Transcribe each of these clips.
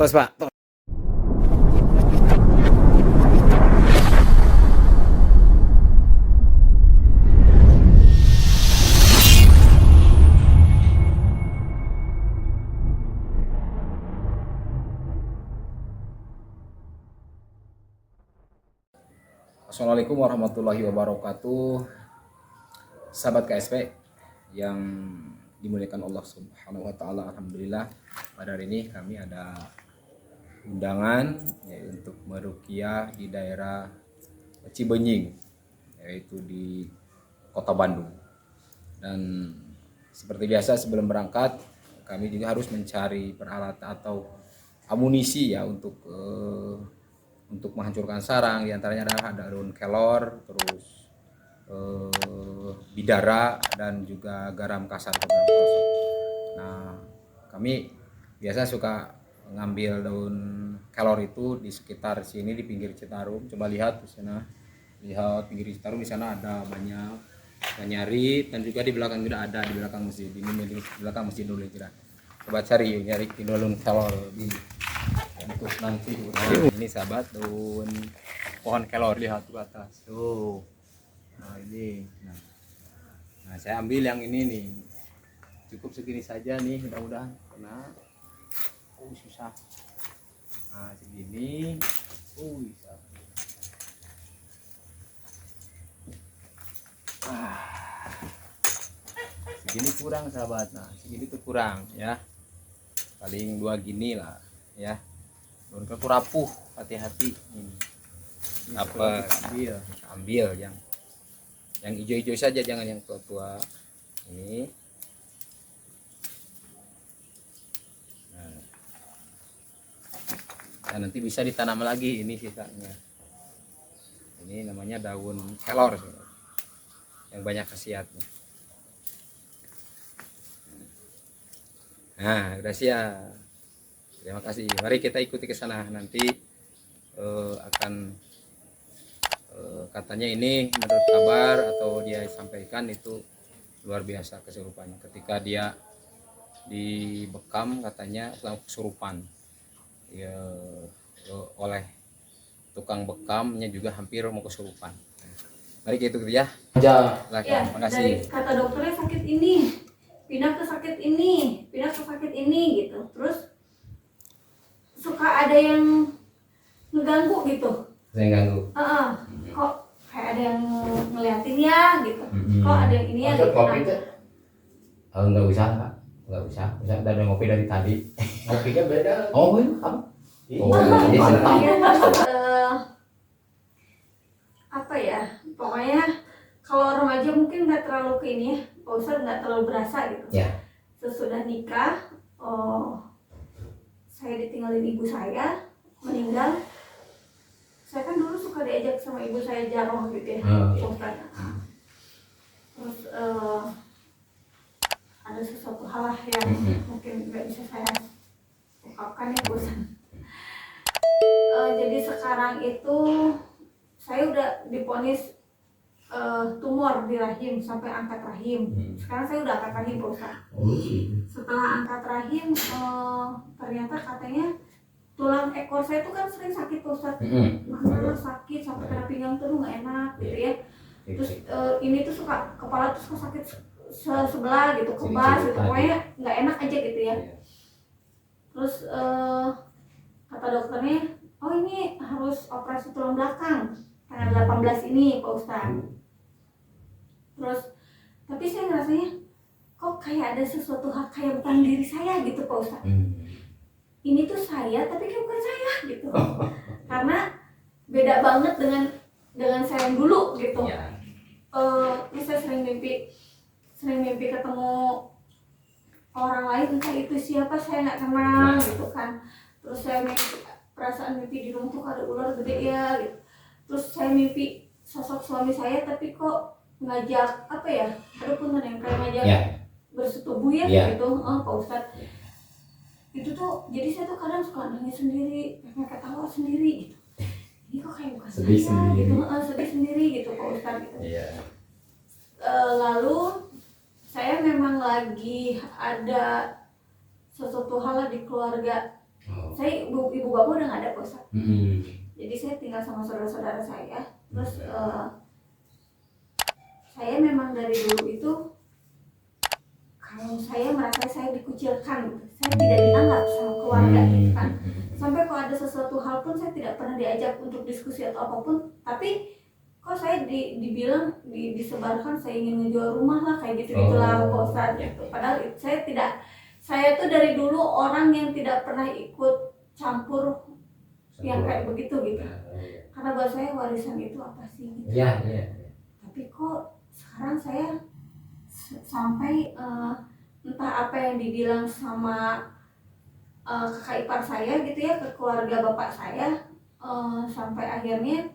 Tos Pak. Tos. Assalamualaikum warahmatullahi wabarakatuh. Sahabat KSP yang dimuliakan Allah Subhanahu wa taala, alhamdulillah pada hari ini kami ada undangan untuk meruqyah di daerah Cibenying, yaitu di Kota Bandung. Dan seperti biasa sebelum berangkat kami juga harus mencari peralatan atau amunisi ya untuk menghancurkan sarang. Di antaranya ada daun kelor, terus bidara, dan juga garam kasar atau garam krosok. Nah, kami biasa suka ngambil daun kelor itu di sekitar sini di pinggir Citarum. Coba lihat di sana, lihat pinggir Citarum, di sana ada banyak. Kita nyari, dan juga di belakang juga ada, di belakang masjid ini, di belakang masjid dulu ya. Coba cari daun kelor di untuk nanti. Ini sahabat, daun pohon kelor, lihat ke atas tuh. Nah ini, nah saya ambil yang ini nih, cukup segini saja nih, mudah-mudahan karena susah. Nah segini, bisa. Segini kurang sahabat, nah segini tuh kurang ya, paling 2 gini lah ya. Daun kelor rapuh, hati-hati ini. Apa ambil yang hijau-hijau saja, jangan yang tua-tua ini. Nah, nanti bisa ditanam lagi ini sisanya. Ini namanya daun kelor yang banyak khasiatnya. Nah, udah siap. Terima kasih. Mari kita ikuti ke sana. Nanti akan katanya ini menurut kabar atau dia sampaikan itu luar biasa kesurupannya. Ketika dia dibekam katanya kesurupan ya, oleh tukang bekamnya juga hampir mau kesurupan. Mari kita ikuti ya. Ya, Terima kasih. dari kata dokternya sakit ini, pindah ke sakit ini, pindah ke sakit ini gitu. Terus suka ada yang ngeganggu gitu. Saya ganggu. Kok kayak ada yang ngeliatin ya gitu. Kok ada yang ini ya gitu. Nggak usah. Udah ngopi dari tadi. Ngopinya beda. Oh, apa? Apa ya? Pokoknya kalau remaja mungkin nggak terlalu ke ini ya. Pak Ustadz nggak terlalu berasa gitu. Ya. Sesudah nikah, saya ditinggalin ibu saya, meninggal. Saya kan dulu suka diajak sama ibu saya jaroh gitu ya, Ustadz. Terus ada sesuatu hal yang mungkin nggak bisa saya ungkapkan ya, bosan. Jadi sekarang itu saya udah divonis tumor di rahim sampai angkat rahim. Sekarang saya udah angkat rahim, Ustaz. Setelah angkat rahim, ternyata katanya tulang ekor saya tuh kan sering sakit, Ustaz. Sakit sampai kena pinggang tuh nggak enak gitu ya. Terus ini tuh suka kepala tuh suka sakit sebelah gitu, kebas gitu, pokoknya nggak enak aja gitu ya. Terus kata dokternya, oh ini harus operasi tulang belakang tanggal 18 ini, Pak Ustadz. Terus tapi saya ngerasanya kok kayak ada sesuatu hal kayak bukan diri saya gitu, Pak Ustadz. Ini tuh saya tapi kayak bukan saya gitu. Karena beda banget dengan saya yang dulu gitu. Ini saya sering mimpi ketemu orang lain, entah itu siapa saya nggak kenal gitu kan. Terus saya mimpi di rumah tuh ada ular gede ya gitu. Terus saya mimpi sosok suami saya tapi kok ngajak apa ya, ada punten yang kayak ngajak bersetubuh ya gitu, Pak Ustadz. Itu tuh jadi saya tuh kadang suka nangis sendiri, pengen ketawa sendiri gitu. Ini kok kayak bukan Sedih saya sendiri. gitu, sedih sendiri gitu, Pak Ustadz gitu. Lalu saya memang lagi ada sesuatu hal di keluarga Saya ibu bapak udah nggak ada Pak Ustadz. Jadi saya tinggal sama saudara-saudara saya. Terus saya memang dari dulu itu kalau saya merasa saya dikucilkan, saya tidak dianggap sama keluarga gitu kan. Sampai kalau ada sesuatu hal pun saya tidak pernah diajak untuk diskusi atau apapun. Tapi kok saya dibilang disebarkan saya ingin ngejual rumah lah kayak gitu gitulah Pak Ustadz gitu. Padahal saya tuh dari dulu orang yang tidak pernah ikut campur yang kayak begitu gitu. Karena buat saya warisan itu apa sih gitu. Tapi kok sekarang saya sampai entah apa yang dibilang sama kakak ipar saya gitu ya, ke keluarga bapak saya, sampai akhirnya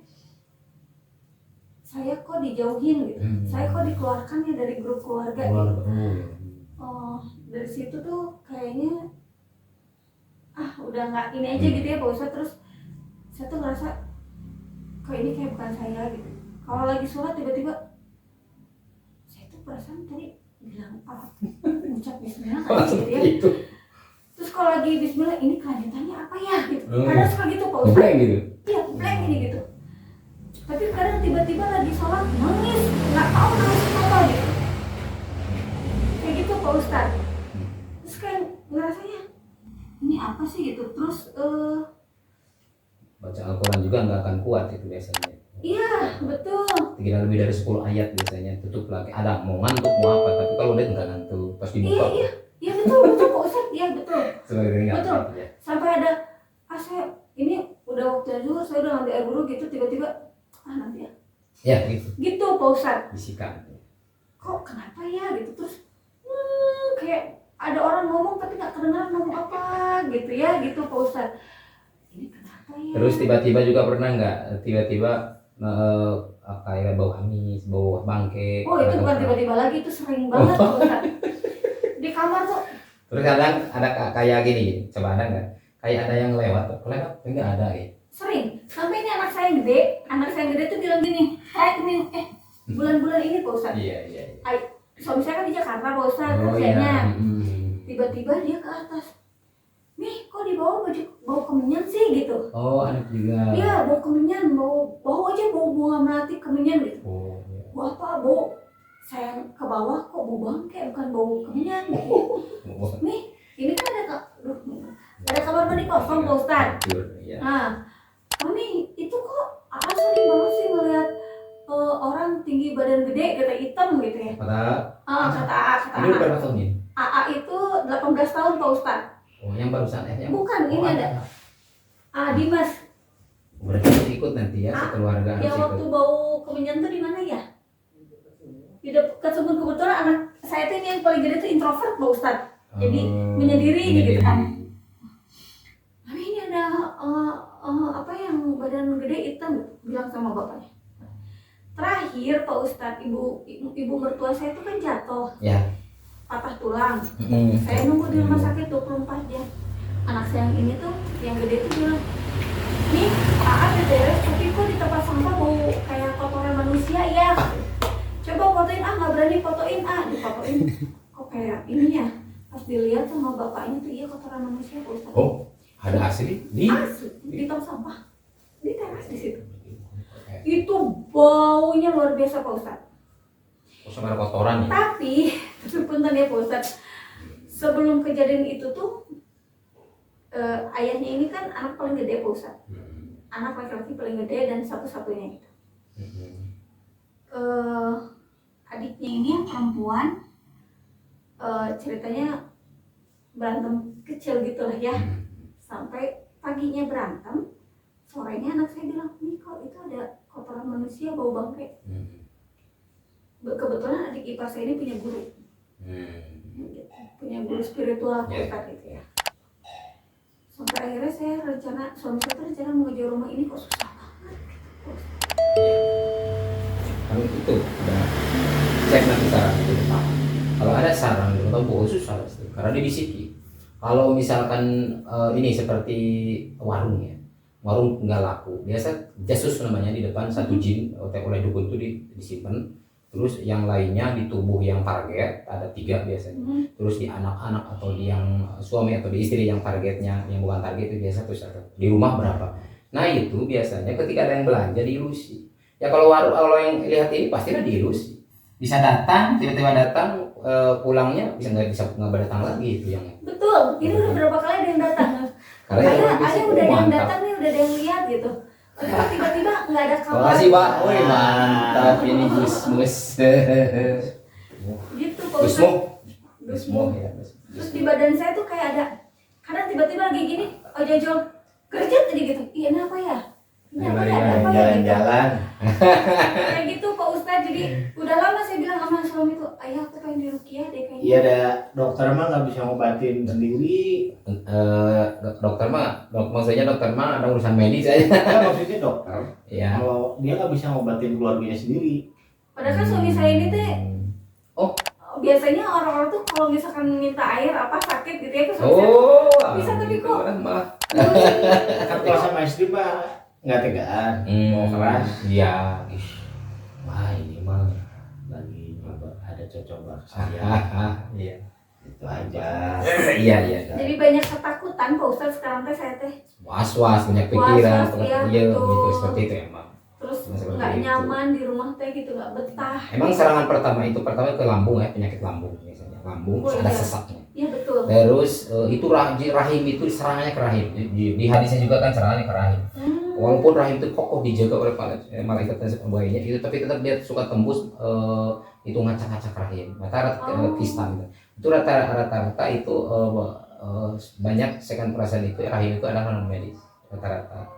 saya kok dijauhin gitu. Saya kok dikeluarkan ya dari grup keluarga gitu. Dari situ tuh kayaknya udah nggak ini aja gitu ya Pak Ustadz. Terus saya tuh ngerasa kok ini kayak bukan saya gitu. Kalau lagi sholat tiba-tiba saya tuh perasaan tadi bilang ucap bismillah gitu ya. Terus kalau lagi bismillah ini kelanjutannya apa ya gitu. Kadang suka gitu Pak Ustadz. Blank gitu. Iya blank ini gitu. Tapi kadang tiba-tiba lagi sholat nangis, nggak tahu nangis apa gitu. Kayak gitu Pak Ustadz. Terus kayak ngerasanya ini apa sih gitu. Terus baca Al-Quran juga nggak akan kuat itu biasanya. Iya betul. Tidak lebih dari 10 ayat biasanya tutup lagi. Ada mau ngantuk mau apa, tapi kalau udah nggak ngantuk pas dibuka. Iya betul Pak Ustadz. Iya betul. Betul. Ya. Sampai ada saya ini udah waktu dulu saya udah ngambil air wudhu gitu tiba-tiba nanti ya. Ya gitu. Gitu Pak Ustadz. Bisikan. Kok kenapa ya gitu. Terus kayak ada orang ngomong tapi nggak kedengaran ngomong apa gitu ya gitu Pak Ustadz. Ini kenapa ya? Terus tiba-tiba juga pernah nggak tiba-tiba kayak bau amis, bau bangke? Oh itu bukan tiba-tiba lagi, itu sering banget Pak Ustadz. Di kamar tuh. Terus kadang ada kayak gini, coba ada nggak? Kayak ada yang lewat tapi nggak ada ya? Sering. Sampai ini anak saya yang gede tuh bilang gini, bulan-bulan ini Pak Ustadz. Iya. Suami saya kan di Jakarta Pak Ustadz kerjanya. Tiba-tiba dia ke atas. Nih kok di bawah bau kemenyan sih gitu. Oh anak juga. Iya bau kemenyan, bau aja bau bunga melati kemenyan gitu. Iya. Bau apa bau? Saya ke bawah kok bau bangke bukan bau kemenyan gitu. Nih ini kan ada kamar mandi kosong Pak Ustadz. Iya. Nah mami itu kok sering banget sih ngeliat orang tinggi badan gede kata hitam gitu ya. Kata Ini berapa tahun ini? AA itu 18 tahun Pak Ustadz. Oh yang barusan yang Bukan ini ada Dimas. Berarti harus ikut nanti ya sekeluarga. Yang waktu bau kemenyan tuh di mana ya? Di dekat kebetulan anak saya tuh ini yang paling gede tuh introvert Pak Ustadz. Jadi menyendiri gitu kan. Tapi ini ada apa yang badan gede hitam bilang sama bapaknya. Terakhir Pak Ustadz ibu mertua saya itu kan jatuh. Ya. Patah tulang. Saya nunggu di rumah sakit 24 jam. Anak saya yang ini tuh yang gede tuh bilang, nih ada beres tapi kok di tempat sampah bau kayak kotoran manusia ya. Coba fotoin nggak berani fotoin difotoin kok kayak ini ya. Pas dilihat sama bapaknya tuh iya kotoran manusia Pak Ustadz. Oh ada asli di tong sampah di teras di situ. Itu baunya luar biasa Pak Ustadz. Sama kotoran ya. Tapi punten ya Pak Ustadz, sebelum kejadian itu tuh ayahnya ini kan anak paling gede Pak Ustadz. Anak laki-laki paling gede dan satu-satunya gitu. Adiknya ini yang perempuan ceritanya berantem kecil gitu lah ya. Sampai paginya berantem, sorenya anak saya bilang, nih kok itu ada kotoran manusia bau bangke. Kebetulan adik ipar saya ini punya guru. Punya guru spiritual Ustadz gitu ya. Sampai akhirnya suami saya rencana mau jual rumah ini kok susah banget. Kalau itu udah cek nanti saran itu Pak. Kalau ada saran atau khusus saran itu karena dia bisiki. Kalau misalkan ini seperti warung ya, warung nggak laku, biasa jasus namanya di depan satu jin oleh dukun itu disimpan. terus yang lainnya di tubuh yang target ada 3 biasanya, terus di anak-anak atau di yang suami atau di istri yang targetnya yang bukan target itu biasa tuh 1, di rumah berapa. Nah itu biasanya ketika ada yang belanja diilusi ya. Kalau kalau yang lihat ini pasti ada diilusi, bisa datang tiba-tiba datang, pulangnya bisa nggak datang lagi itu yang Betul, ini udah berapa kali ada yang datang. karena yang Ada lebih udah ada yang mantap. datang nih, udah ada yang lihat gitu. Tapi tiba-tiba nggak ada kabar. Makasih Pak, woi mantap ini Gusmus. Gitu Pak Gusmo, Ustadz. Gusmo ya. Terus di badan saya tuh kayak ada, kadang tiba-tiba lagi gini, ojol kerja tadi gitu. Iya kenapa ya? Ini apa ya? Ada apa ya? Gitu. Jalan-jalan. Kayak gitu Pak Ustadz. Jadi udah lama saya bilang sama suami tuh, ayah aku pengen diruqyah deh kayaknya. Iya, ada dokter mah nggak bisa ngobatin sendiri. Dokter mah, maksudnya dokter mah ada urusan medis aja. Ya, maksudnya dokter. Ya. Kalau dia nggak bisa ngobatin keluarganya sendiri. Padahal kan suami saya ini tuh Oh, biasanya orang-orang tuh kalau misalkan minta air apa sakit gitu ya ke suami saya. oh, Bisa, tapi kok- malah. Kan kalau sama istri mah nggak tegaan, mau keras. Iya. Ih, wah ini mah Lagi nyoba ada coba saya. Iya. Itu aja. Iya, iya. Jadi banyak ketakutan Pak Ustadz sekarang teh saya teh. Was-was, banyak pikiran, Was-was, iya, iya betul. gitu seperti itu emang. Terus Seperti nggak itu. nyaman di rumah teh gitu, nggak betah. Emang serangan pertama ke lambung ya, penyakit lambung biasanya. Lambung Oh, ada iya. sesaknya. Iya betul. Terus itu rahim itu serangannya ke rahim. Di hadisnya juga kan serangannya ke rahim. Walaupun rahim itu kokoh dijaga oleh malaikat dan sebagainya itu, tapi tetap dia suka tembus itu ngacak-ngacak rahim. Rata-rata kista gitu. Itu rata-rata itu banyak second perasaan itu rahim itu adalah non medis rata-rata.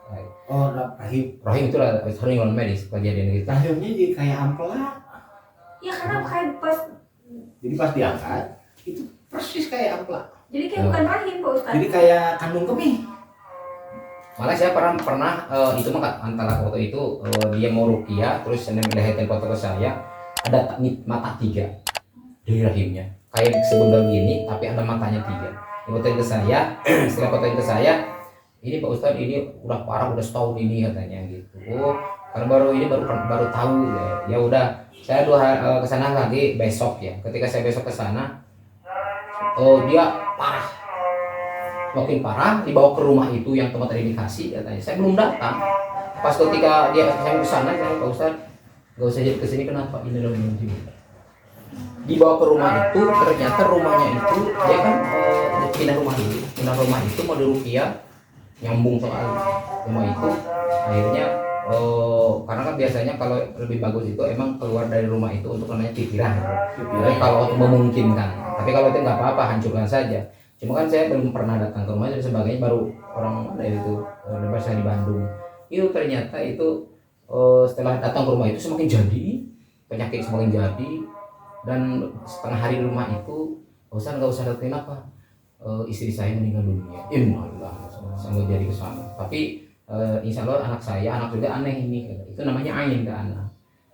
Oh, rahim. Rahim itu sering non medis kejadian gitu. Rahimnya jadi kayak ampela. Ya karena kayak pas, Jadi pas diangkat itu persis kayak ampela. jadi kayak bukan rahim Pak Ustadz. Jadi kayak kandung kemih. Malah saya pernah itu mah antara waktu itu dia mau ruqyah terus saya melihatkan foto ke saya ada mata 3 dari rahimnya kayak sebundal gini tapi ada matanya 3. Fotoin ke saya setelah fotoin ke saya, ini Pak Ustadz ini udah parah udah setahun ini katanya gitu. Oh karena baru tahu ya udah saya 2 hari kesana lagi besok ya. Ketika saya besok kesana dia parah, makin parah, dibawa ke rumah itu yang tempat indikasi katanya. Saya belum datang. Pas ketika saya kesana, saya Pak Ustadz, gak usah jadi kesini kenapa? Ini loh juga. Dibawa ke rumah itu, ternyata rumahnya itu dia kan pindah rumah itu mau diruqyah, nyambung soal rumah itu. Akhirnya karena kan biasanya kalau lebih bagus itu emang keluar dari rumah itu untuk namanya pikiran. Jadi kalau memungkinkan. Tapi kalau itu nggak apa-apa, hancurkan saja. Cuma kan saya belum pernah datang ke rumah dan sebagainya, baru orang dari itu lepas saya di Bandung itu ternyata itu setelah datang ke rumah itu semakin jadi penyakit semakin jadi, dan setengah hari di rumah itu nggak usah datengin apa istri saya meninggal dunia. Innalillah, saya mau jadi kesana. Tapi insya Allah anak juga aneh ini, itu namanya ain ke anak.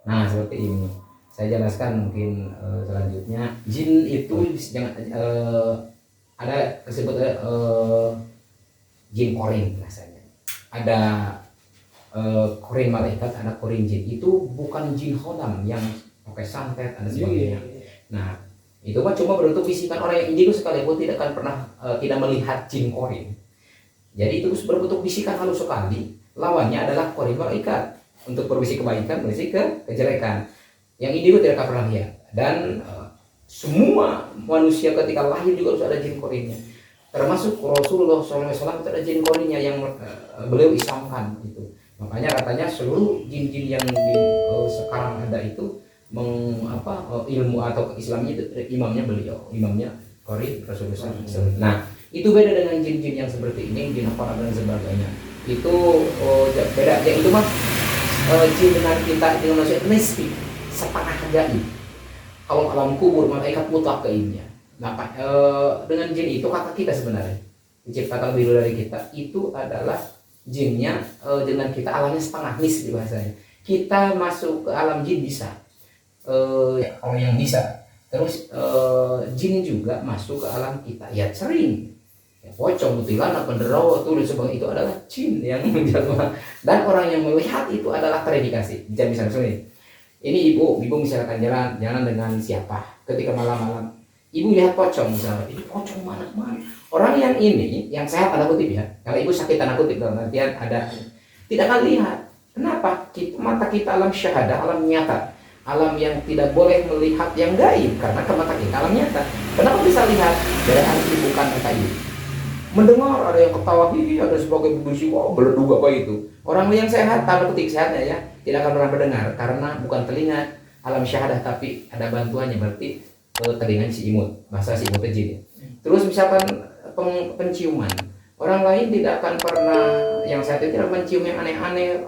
Nah seperti ini saya jelaskan mungkin selanjutnya. Jin itu jangan ada disebut jin korin rasanya. Ada korin malaikat, ada korin jin. Itu bukan jin khodam yang pakai santet dan sebagainya. Nah, itu mah cuma berbentuk bisikan. Orang yang indigo sekalipun tidak akan pernah tidak melihat jin korin. Jadi itu berbentuk bisikan halus sekali. Lawannya adalah korin malaikat untuk berbisik kebaikan, berbisik kejelekan. Yang indigo tidak akan pernah lihat. Dan semua manusia ketika lahir juga harus ada jin korinnya, termasuk Rasulullah SAW itu ada jin korinnya yang beliau islamkan itu. Makanya katanya seluruh jin-jin yang sekarang ada itu ilmu atau Islamnya itu imamnya korin Rasulullah SAW. Nah itu beda dengan jin-jin yang seperti ini, jin apa dan sebagainya. Itu beda. Yang itu mah jin dengan kita dengan manusia nisbi setengah gaib. Kalau alam kubur malaikat mutlak gaibnya. Nah, dengan jin itu kakak kita sebenarnya diciptakan lebih dulu dari kita, itu adalah jinnya dengan kita alamnya setengah nis di bahasanya. Kita masuk ke alam jin bisa, kalau yang bisa. Terus jin juga masuk ke alam kita, ya sering. Ya, pocong, kuntilanak, penderawat, tuh dan sebagainya itu adalah jin yang menjelma. Dan orang yang melihat itu adalah terindikasi. Jangan bisa ini. Ini ibu misalkan jalan dengan siapa, ketika malam-malam ibu lihat pocong misalnya, ini pocong mana. Orang yang ini, yang sehat tanda kutip ya, kalau ibu sakit tanda kutip dalam artian ada, tidak akan lihat. Kenapa? Mata kita alam syahadah, alam nyata, alam yang tidak boleh melihat yang gaib, karena ke mata kita alam nyata. Kenapa bisa lihat? Dari arti bukan mata ibu. Mendengar ada yang ketawa, hihi, ada sebagai berbisik, wow, beledug apa itu. Orang yang sehat, tanda kutip sehatnya ya, tidak akan pernah mendengar, karena bukan telinga alam syahadah, tapi ada bantuannya, berarti telinga si imut, bahasa si imut jin. Terus misalkan penciuman, orang lain tidak akan pernah, yang sehat itu tidak mencium yang aneh-aneh,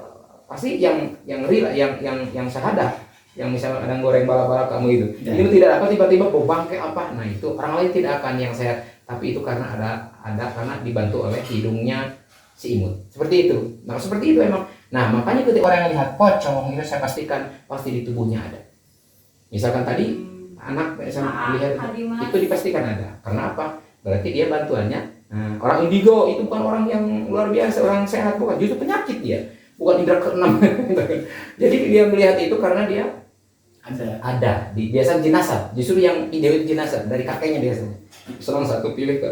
pasti yang real, yang syahadah, yang misalnya kadang goreng bala-bala kamu itu, itu tidak akan tiba-tiba bangke apa, nah itu orang lain tidak akan yang sehat, tapi itu karena ada karena dibantu oleh hidungnya si imut, seperti itu. Nah seperti itu emang. Nah makanya ketika orang yang lihat pocong itu saya pastikan pasti di tubuhnya ada. Misalkan tadi anak misalnya lihat itu dipastikan ada. Karena apa? Berarti dia bantuannya. Nah, orang indigo itu bukan orang yang luar biasa, orang sehat, bukan, justru penyakit dia, bukan indera keenam. Jadi dia melihat itu karena dia ada di biasa jenazah, justru yang ide itu jenazah dari kakeknya biasanya. Selang satu pilih ke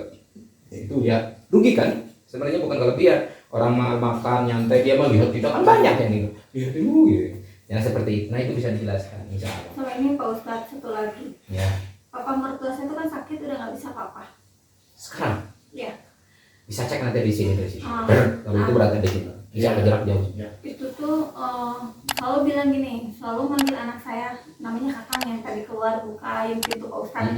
itu ya rugi kan? Sebenarnya bukan kelebihan. Orang makan nyantai dia mah lihat tidak kan banyak yang gitu. Lihat dulu gitu. Yang seperti itu. Nah itu bisa dijelaskan misalnya. Sama ini Pak Ustadz satu lagi. Ya. Papa mertua saya itu kan sakit udah nggak bisa apa-apa. Sekarang Ya. bisa cek nanti di sini dari sini. Kalau itu berada di sini. Bisa jarak jauh. Itu tuh selalu bilang gini, selalu manggil anak saya namanya Kakang yang tadi keluar bukain pintu Pak Ustadz.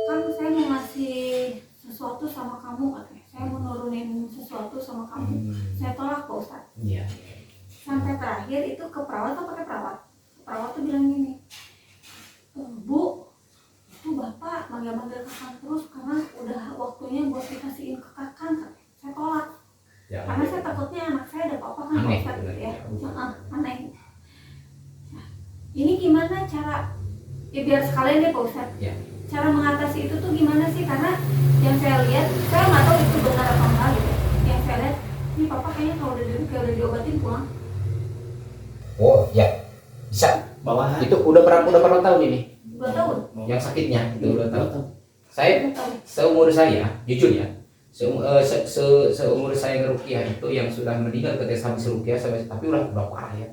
Kan saya mau ngasih sesuatu sama kamu katanya. Saya mau nurunin sesuatu sama kamu. Saya tolak Pak Ustadz. Iya. Sampai terakhir itu ke perawat atau pakai perawat? Perawat tuh bilang gini, Bu, itu Bapak manggil-manggil Kakang terus karena udah waktunya buat dikasihin ke Kakang katanya. Saya tolak. Ya, Karena saya takutnya anak saya ada apa-apa kan Pak aneh, Ustadz gitu ya. benar. Aneh. Nah, ini gimana cara, ya biar sekalian deh Pak Ustadz. Ya. Cara mengatasi itu tuh gimana sih? Karena yang saya lihat, saya nggak tahu itu benar atau enggak gitu. Yang saya lihat, ini papa kayaknya kalau udah diobatin pulang. Oh ya bisa. Bawahan. Itu udah pernah tahu ini 2 tahun. yang sakitnya itu udah tahu. 2 tahun. Saya seumur saya jujur ya seumur saya ngerukiah itu yang sudah meninggal ketika habis rukiah sampai, tapi udah parah ya.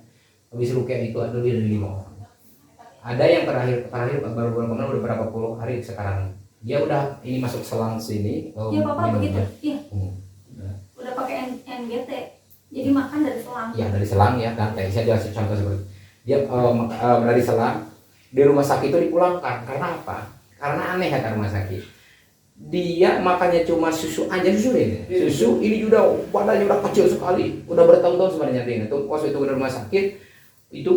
Habis rukiah itu ada lebih dari 5 orang. Ada yang terakhir baru kemarin udah berapa puluh hari sekarang. Dia udah ini masuk selang sini. Iya papa begitu. Iya. Ya. Udah pakai NGT. Jadi makan dari selang. Ya dari selang ya kan. Saya jelasin contoh seperti dia dari selang di rumah sakit itu dipulangkan karena apa? Karena aneh kata rumah sakit. Dia makannya cuma susu aja, susu ini. Susu ini juga badannya udah kecil sekali. Udah bertahun-tahun sebenarnya dia. Itu waktu itu di rumah sakit itu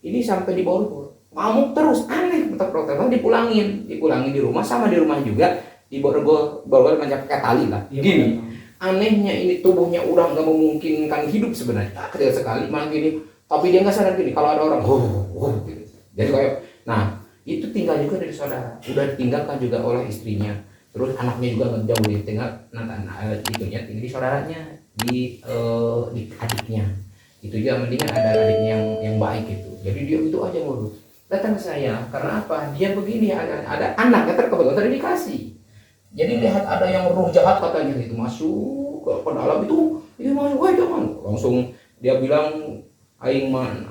ini sampai di bawah ngamuk terus, aneh. Dokter dipulangin di rumah sama di rumah juga di borgol macam kayak tali lah. Gini, anehnya ini tubuhnya udah nggak memungkinkan hidup sebenarnya, kecil sekali malah gini. Tapi dia nggak sadar gini kalau ada orang, gitu. Jadi kayak, nah itu tinggal juga dari saudara, udah ditinggalkan juga oleh istrinya. Terus anaknya juga nggak jauh ditinggal, itunya tinggal di saudaranya, di adiknya. Itu juga mendingan ada adiknya yang baik gitu. Jadi dia itu aja ngurus. Datang ke saya karena apa? Dia begini ada anaknya kebetulan terindikasi. Jadi lihat ada yang roh jahat katanya itu masuk ke dalam itu masuk, wah jangan. Langsung dia bilang aing man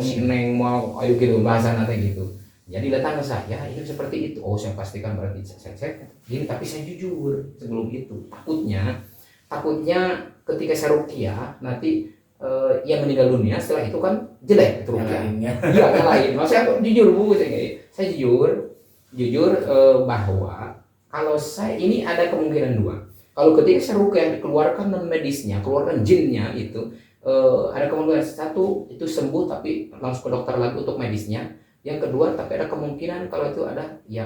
si neng mau ayo gitu bahasa nanti gitu. Jadi datang ke saya itu seperti itu. Oh saya pastikan berarti saya gini, tapi saya jujur sebelum itu takutnya ketika saya ruqyah nanti yang meninggal dunia setelah itu kan jelek itu ruqyah. Iya yang lain. Maksudnya jujur Bu, saya jujur bahwa kalau saya ini ada kemungkinan 2. Kalau ketika saya ruqyah dikeluarkan non medisnya, keluarkan jinnya itu ada kemungkinan 1 itu sembuh tapi langsung ke dokter lagi untuk medisnya. Yang kedua tapi ada kemungkinan kalau itu ada ya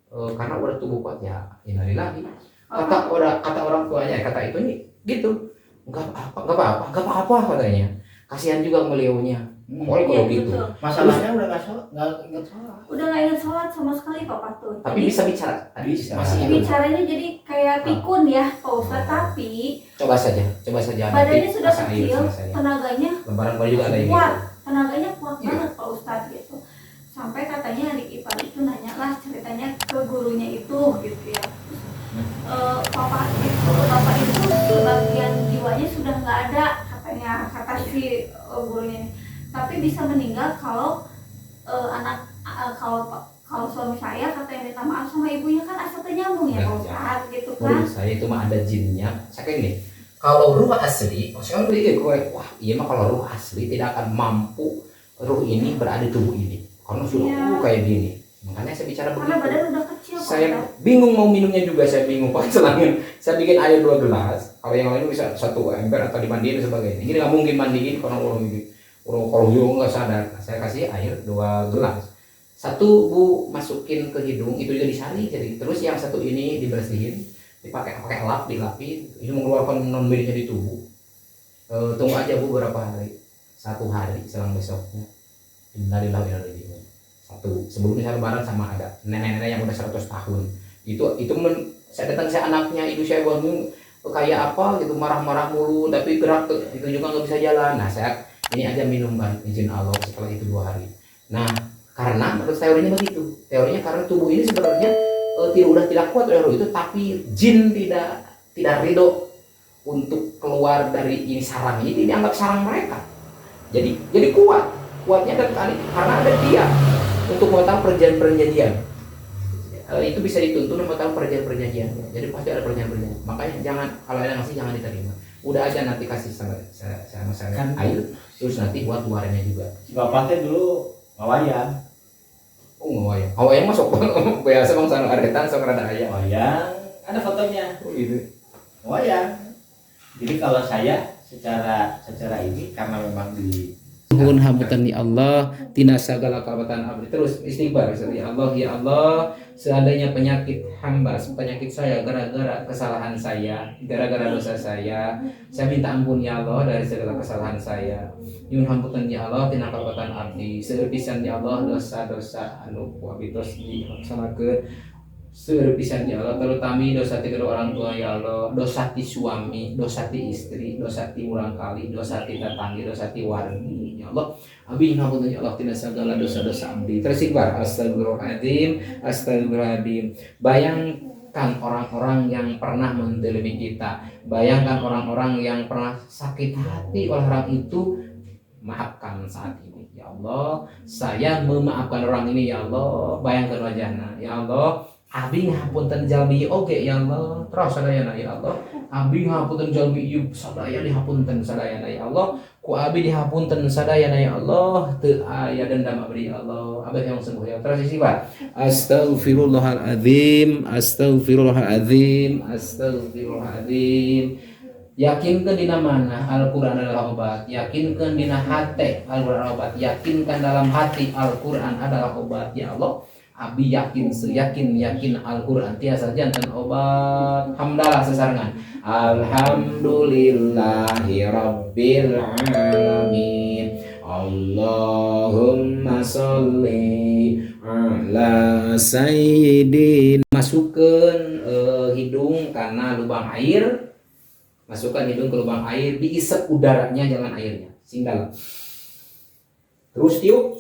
karena udah tubuh kuat ya innalillahi. Kata orang tuanya kata itu nih gitu. Enggak apa-apa katanya. Kasihan juga beliaunya. Oleh kalau gitu. Masalahnya udah nggak ingat sholat. Udah nggak ingat sholat sama sekali papa tuh. Tapi jadi, bisa bicara. Bisa. Masih bicaranya jadi kayak pikun ya Pak Ustadz, tapi coba saja. badannya sudah Pasang air kecil, sama saya. tenaganya Lembaran baru juga ada yang kuat, gitu. tenaganya kuat banget Pak Ustadz gitu. Sampai katanya adik ipar itu nanya lah ceritanya ke gurunya itu gitu ya. Bapak itu sebagian jiwanya sudah nggak ada katanya, kata si gurunya ini. Tapi bisa meninggal kalau kalau suami saya katanya minta maaf sama ibunya, kan asalnya nyambung ya Pak Ustadz gitu kan. Menurut saya itu mah ada jinnya. Saya kayak gini, kalau ruh asli, maksudnya kan begini, wah iya mah kalau ruh asli tidak akan mampu ruh ini berada di tubuh ini, karena sudah kayak gini. Makanya saya bicara begitu. Karena badan udah kecil Pak Saya Ustadz. bingung mau minumnya juga, saya bingung pakai selangin. Saya bikin air 2 gelas, kalau yang lain bisa 1 ember atau dimandiin dan sebagainya. Ini nggak mungkin mandiin karena orang kalau nggak sadar. Saya kasih air 2 gelas. 1 Bu masukin ke hidung, itu juga disaring jadi. Terus yang 1 ini dibersihin, pakai lap, dilapin, itu mengeluarkan non medisnya di tubuh. Tunggu aja Bu berapa hari, 1 hari selang besoknya. Innalillahi wa inna ilaihi raji'un. 1 sebelumnya saya lebaran sama ada nenek-nenek yang udah 100 tahun. Saya datang, saya anaknya, itu saya bangun kayak apa gitu, marah-marah mulu, tapi gerak itu juga nggak bisa jalan. Nah saya ini aja minum izin Allah setelah itu 2 hari. Nah karena menurut teorinya begitu, teorinya karena tubuh ini sebenarnya tidak kuat oleh roh itu, tapi jin tidak ridho untuk keluar dari ini sarang ini, dianggap sarang mereka. Jadi kuatnya karena ada dia untuk membatalkan perjanjian. Itu bisa dituntun membatalkan perjanjian. Jadi pasti ada perjanjian. Makanya kalau ada ngasih jangan diterima. Udah aja nanti kasih sama saya Kan air, terus nanti buat luarnya juga. bapaknya dulu ngawayang. Oh ngawayang masuk biasa bang sana aretan sok rada aya. Ngawayang, ada fotonya. Oh gitu. Ngawayang. Jadi kalau saya secara ini karena memang di Nuhun hamutan ya Allah, tina segala kabatan abdi. Terus istighfar, ya Allah, seandainya penyakit saya gara-gara kesalahan saya, gara-gara dosa saya minta ampun ya Allah dari segala kesalahan saya. Nyuhun hamutan ya Allah, tina kabatan abdi. Seueur ya Allah dosa-dosa anu kuabitos dilaksanakeun. Seueur pisan ya Allah, terutama dosa ti kedua orang tua ya Allah, dosa ti suami, dosa ti istri, dosa ti urang kali, dosa ti tetangga, dosa ti wargi ya Allah. Abi ngapunten ya Allah tina segala dosa-dosa abdi. Tersikbar astagfirullahaladzim. Bayangkan orang-orang yang pernah menzalimi kita, bayangkan orang-orang yang pernah sakit hati oleh orang itu, maafkan saat ini ya Allah. Saya memaafkan orang ini ya Allah. Bayangkan wajahnya ya Allah. Abi ngapunten jalmi oge ya Allah, terus sadayana ya Allah. Abi ngapunten jalmi ieu sadaya dihapunten sadayana ya Allah. Ku abi dihapunten sadayana ya Allah, teu aya dendam abdi ya Allah. Abdi yang sembuh ya. Terus sifat astagfirullahaladzim. Yakinkan dina mana Al-Quran adalah obat. Yakinkan dina hati Al-Quran adalah obat. Yakinkan dalam hati Al-Quran adalah obat ya Allah. Abi yakin Al-Quran tiasa jantan obat. Hamdalah sesarengan. Alhamdulillahi Rabbil Alamin. Allahumma sholli ala sayyidin. Masukkan hidung karena lubang air. Masukkan hidung ke lubang air, diisep udaranya, jangan airnya. Singgal. Terus tiup,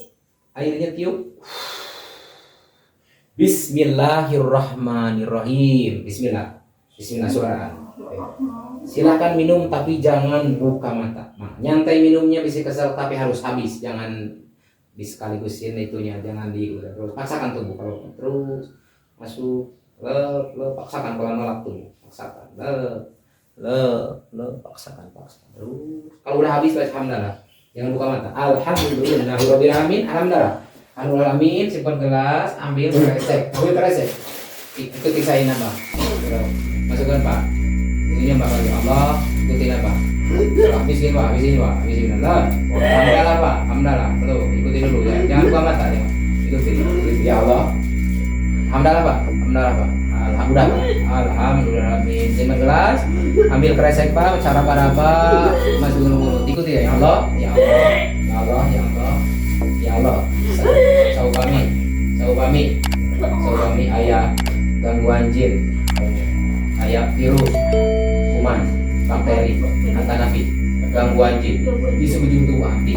airnya tiup. Bismillahirrahmanirrahim. Bismillah surah. Silakan minum tapi jangan buka mata. Nah, nyantai minumnya bisa kesel tapi harus habis. Jangan disekaligusin itunya, jangan terus paksakan tubuh kalau terus masuk le paksakan kalau nolak tubuh. Paksakan. Paksakan terus. Kalau udah habis alhamdulillah. Jangan buka mata. Alhamdulillahirabbil alamin. Alhamdulillah. Alamin, simpan gelas, ambil kresek. Ikuti saya nambah. Masukkan Pak. Ini Pak bagi Allah, ikuti Pak. Habisin Pak. Alhamdulillah Pak. Alhamdulillah. Ikuti dulu ya. Jangan buka mata ya. Ikuti ya Allah. Alhamdulillah Pak. Alhamdulillah. Simpan gelas, ambil kresek Pak. Cara pada Pak. Masukin mulut. Ikuti ya Allah. Ya Allah. Saubami ayah gangguan jin, ayah virus, kuman, bakteri, kata Nabi. gangguan jin di sebujur tubuh hati.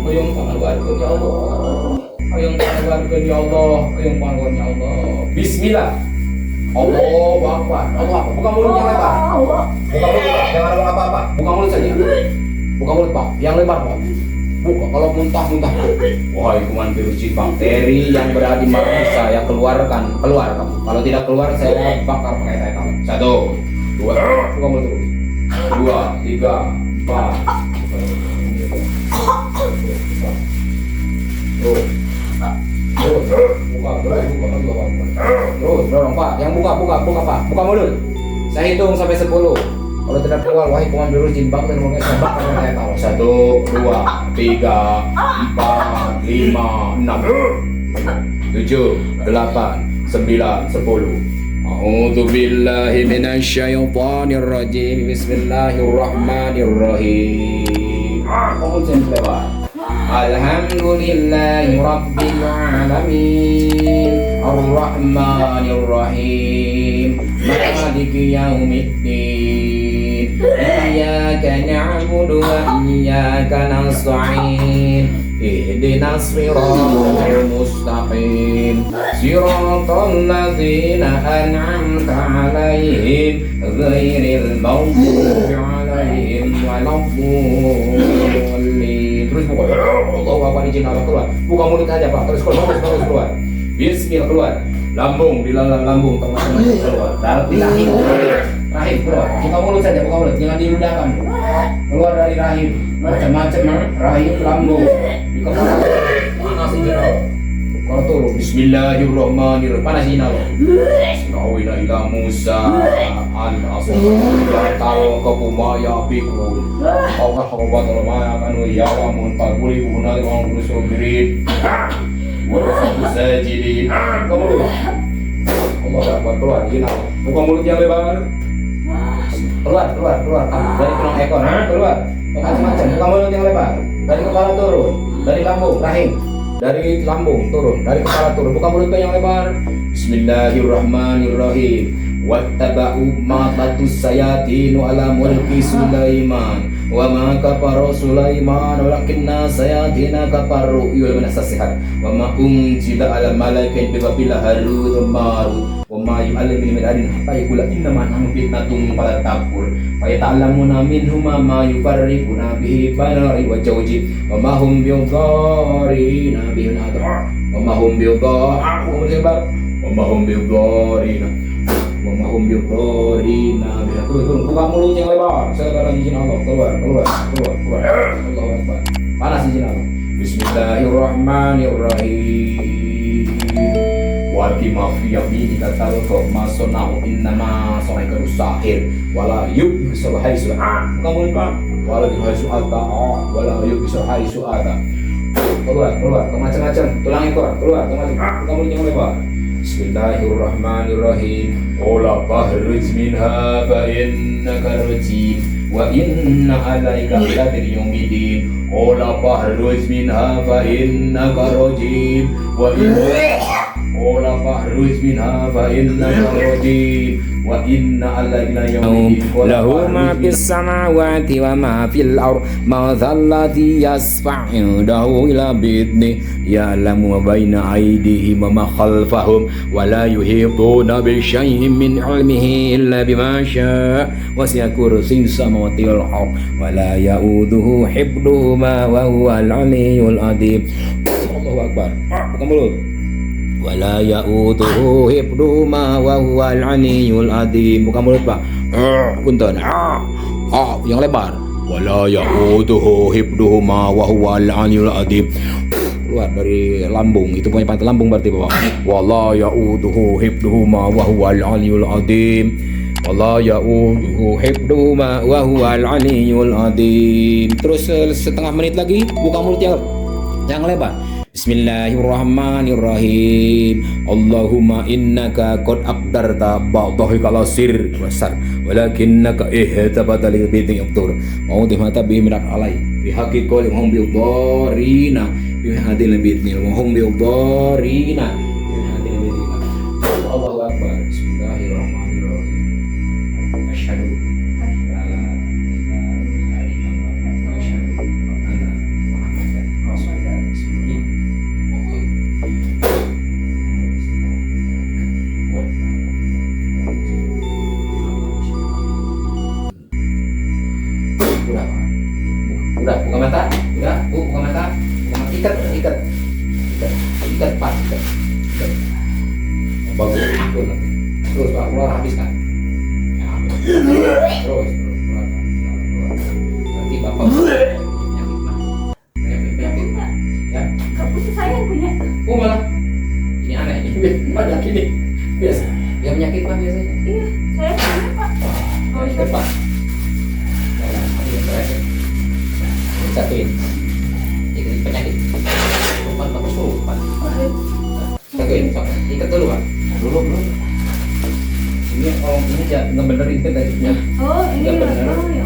Oyong pangaluarkeun ya Allah. Oyong pangaluarkeun ya Allah. Oyong pangaluarkeun ya Allah. Bismillah. Allahu Akbar. Allah Akbar. Buka mulut yang lebar. Buka mulut, Pak. Jangan ngomong apa-apa. Buka mulut saja. Buka mulut, Pak. Yang lebar, Pak. Buka. Kalau muntah-muntah. Wahai kuman virus jin bakteri yang berada di mana saya keluarkan. Keluar kamu. Kalau tidak keluar saya bakar pakai tetal. 1, 2. Buka mulut terus. 2, 3, 4. Tuh. Buka, terus dorong Pak, yang buka Pak, buka mulut. Saya hitung sampai 10. Kalau tidak keluar, wahai kuman virus jin bakteri mungkin saya bakar pakai tetal. 1, 2, 3, 4, 5, 6, 7, 8, 9, 10. A'udzu billahi minasyaitonir rajim. Bismillahirrahmanirrahim. Alhamdulillahi rabbil alamin. Ar-Rahmanir Rahim. Maliki yaumiddin. Iyyaka na'budu wa iyyaka nasta'in. Ihdinas siratal mustaqim. Siratal ladzina an'amta 'alaihim ghairil maghdubi 'alaihim waladdallin. Terus buka. Allahu Akbar, izin Allah keluar. Buka mulut aja Pak. Terus keluar. Bismillah keluar. Lambung di dalam lambung teman-teman keluar. Di rahim. Rahim keluar. Buka mulut saja, buka mulut. Jangan diludahkan. Keluar dari rahim. Macam-macam rahim, lambung. Di kepala. Panas izin Allah. Kalau turun. Bismillahirrahmanirrahim. Panas izin Allah. Sinawina ila Musa al-asfar talqakumaya bikum. Allah khawatir ma kanu ya'lamun faqulu nadi wa antum sabirin. Wa sajidin. Kamu Allah Akbar, keluar izin Allah. Buka mulut yang lebar. Keluar. Dari tulang ekor, keluar. Macam-macam. Buka mulut yang lebar. Dari kepala turun, dari lambung, rahim. Dari lambung turun, dari kepala turun. Buka mulut yang lebar. Bismillahirrahmanirrahim. Wattaba'u ma tatus sayatinu ala mulki Sulaiman wa ma kafara Sulaiman walakinna sayatina kafaru yu'minuna sasihat wa ma unzila ala malaikatin bi babila harut wa marut wa ma yu'allimu min adin hatta yaqula inna ma nahnu fitnatun fala takfur fa yata'allamuna minhuma ma yufarriquna bihi banari wa jawji wa ma hum bidarina bihi nadra wa ma hum bidarina wa ma hum bidarina Mahum biqorina biha. Turun. Buka mulut yang lebar. Selebar izin Allah. Keluar. Allahu Akbar. Panas izin Allah. Bismillahirrahmanirrahim. Wa qima fi yaminika talqa ma sana'u innama sanaika usahir wala yubsir haisu. Buka mulut Pak. Wala bihaisu ata. Wala yubsir haisu ata. Keluar. Macam-macam. Tulang ekor. Keluar. Buka mulut yang lebar. Bismillahirrahmanirrahim. Qala fakhruj minha fa innaka rajim wa inna 'alaika ladriyumidin. Qala fakhruj minha fa innaka rajim wa inna Qala fakhruj minha fa innaka rajim wa inna 'alaika ladriyumidin. Lahu ma fis samawati wa ma fil ardh ma dzalladzi yasfa'u dahu ila bi'idni ya'lamu ma baina aydihim wa ma khalfahum wa la yuhituna bi syai'in min 'ilmihi illa bima syaa wasi'a kursiyyu samawati wal ardh wa la ya'uduhu hifdhuhuma wa huwal 'aliyyul 'azim. Allahu Akbar. Buka mulut. Wa la ya'uduhu hifdhuhuma wa huwal 'aliyyul 'azim. Buka mulut Pak. Punten. Yang lebar. Wa la ya'uduhu hifdhuhuma wa huwal 'aliyyul 'azim. Keluar dari lambung, itu punya pantai lambung berarti Bapak. Wala ya'uduhu hifdhuhuma wa huwal 'aliyyul 'azim. Wala ya'uduhu hifdhuhuma wa huwal 'aliyyul 'azim. Terus setengah menit lagi buka mulut yang lebar. Bismillahirrahmanirrahim. Allahumma innaka qad aqdarta ba'dahu kala sir wasar walakinnaka ihtabata lil bid'i yaqtur wa udhimata bi minat alai bi haqqi qawli hum bil darina bi hadil bidni wa hum bil darina bi hadil bidni. Allahu akbar. Bismillahirrahmanirrahim. Asyhadu an la ilaha illallah ikat, Pak, ikat. Bagus, terus Pak, keluar habis kan? Ya, terus, keluar. Nanti Bapak penyakit, ya. Gak punya, saya yang punya. Oh malah, ini aneh, ini banyak ini. Biasa, dia penyakit Pak biasanya. Iya, saya punya Pak. Oh, iya Pak. Jangan, ini yang terakhir. Satuin. Ikat penyakit. Pak, bagus tuh, Pak. Satuin, ikat dulu Pak. Dulu. Ini kalau ini jangan ngebenerin kan tadinya. Oh, ini Nggak bener. oh ya